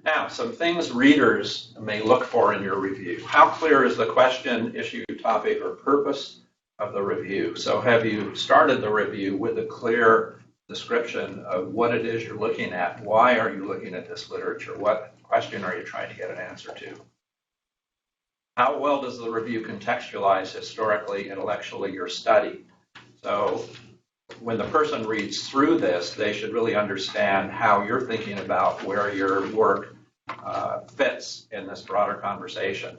Now, some things readers may look for in your review. How clear is the question, issue, topic, or purpose of the review? So have you started the review with a clear description of what it is you're looking at? Why are you looking at this literature? What question are you trying to get an answer to? How well does the review contextualize historically, intellectually your study? So when the person reads through this, they should really understand how you're thinking about where your work fits in this broader conversation.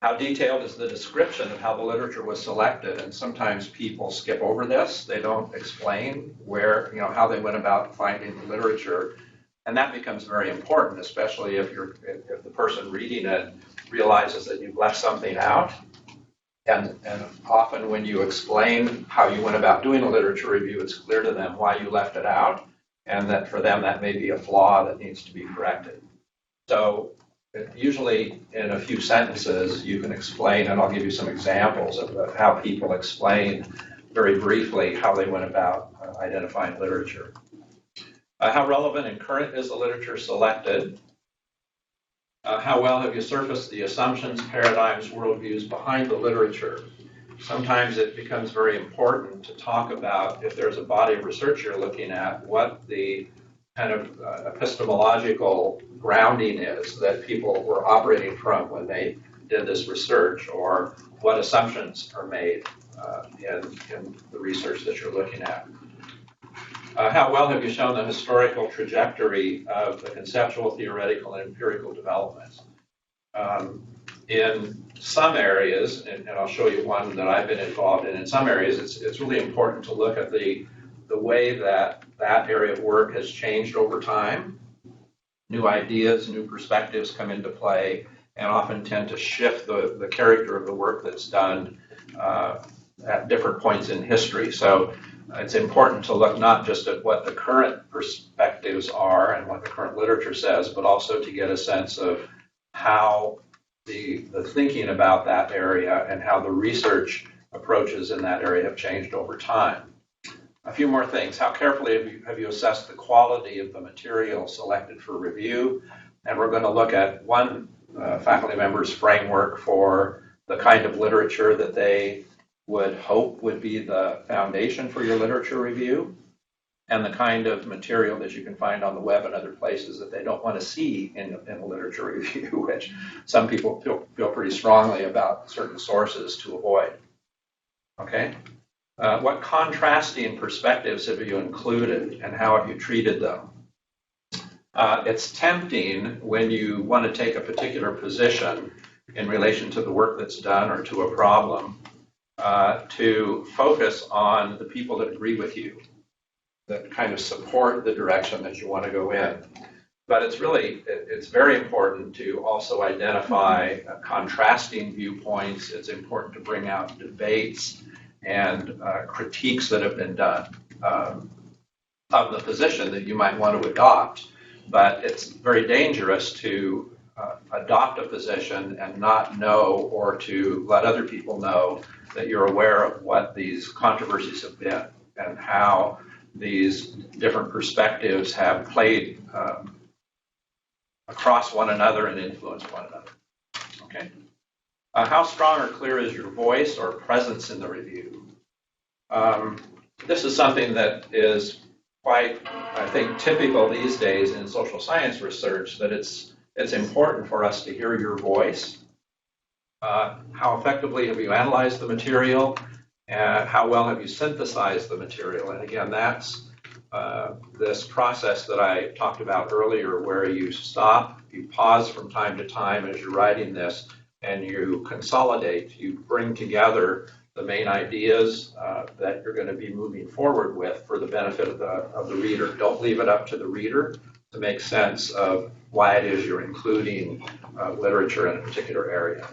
How detailed is the description of how the literature was selected? And sometimes people skip over this. They don't explain where, how they went about finding the literature. And that becomes very important, especially if the person reading it realizes that you've left something out. And often when you explain how you went about doing a literature review, it's clear to them why you left it out, and that for them that may be a flaw that needs to be corrected. So usually in a few sentences you can explain, and I'll give you some examples of how people explain very briefly how they went about identifying literature. How relevant and current is the literature selected? How well have you surfaced the assumptions, paradigms, worldviews behind the literature? Sometimes it becomes very important to talk about, if there's a body of research you're looking at, what the kind of epistemological grounding is that people were operating from when they did this research, or what assumptions are made in the research that you're looking at. How well have you shown the historical trajectory of the conceptual, theoretical, and empirical developments? In some areas, and I'll show you one that I've been involved in some areas, it's really important to look at the way that area of work has changed over time. New ideas, new perspectives come into play, and often tend to shift the character of the work that's done at different points in history. So it's important to look not just at what the current perspectives are and what the current literature says, but also to get a sense of how the thinking about that area and how the research approaches in that area have changed over time. A few more things. How carefully have you assessed the quality of the material selected for review? And we're going to look at one faculty member's framework for the kind of literature that they would hope would be the foundation for your literature review, and the kind of material that you can find on the web and other places that they don't want to see in a literature review, which some people feel pretty strongly about certain sources to avoid. Okay? What contrasting perspectives have you included, and how have you treated them? It's tempting when you want to take a particular position in relation to the work that's done or to a problem to focus on the people that agree with you, that kind of support the direction that you want to go in. But it's very important to also identify contrasting viewpoints. It's important to bring out debates and critiques that have been done of the position that you might want to adopt. But it's very dangerous to adopt a position and not know, or to let other people know that you're aware of what these controversies have been and how these different perspectives have played across one another and influenced one another. Okay. How strong or clear is your voice or presence in the review? This is something that is quite, I think, typical these days in social science research, that it's important for us to hear your voice. How effectively have you analyzed the material? How well have you synthesized the material? And again, that's this process that I talked about earlier, where you stop, you pause from time to time as you're writing this, and you consolidate, you bring together the main ideas that you're going to be moving forward with for the benefit of the reader. Don't leave it up to the reader to make sense of why it is you're including literature in a particular area.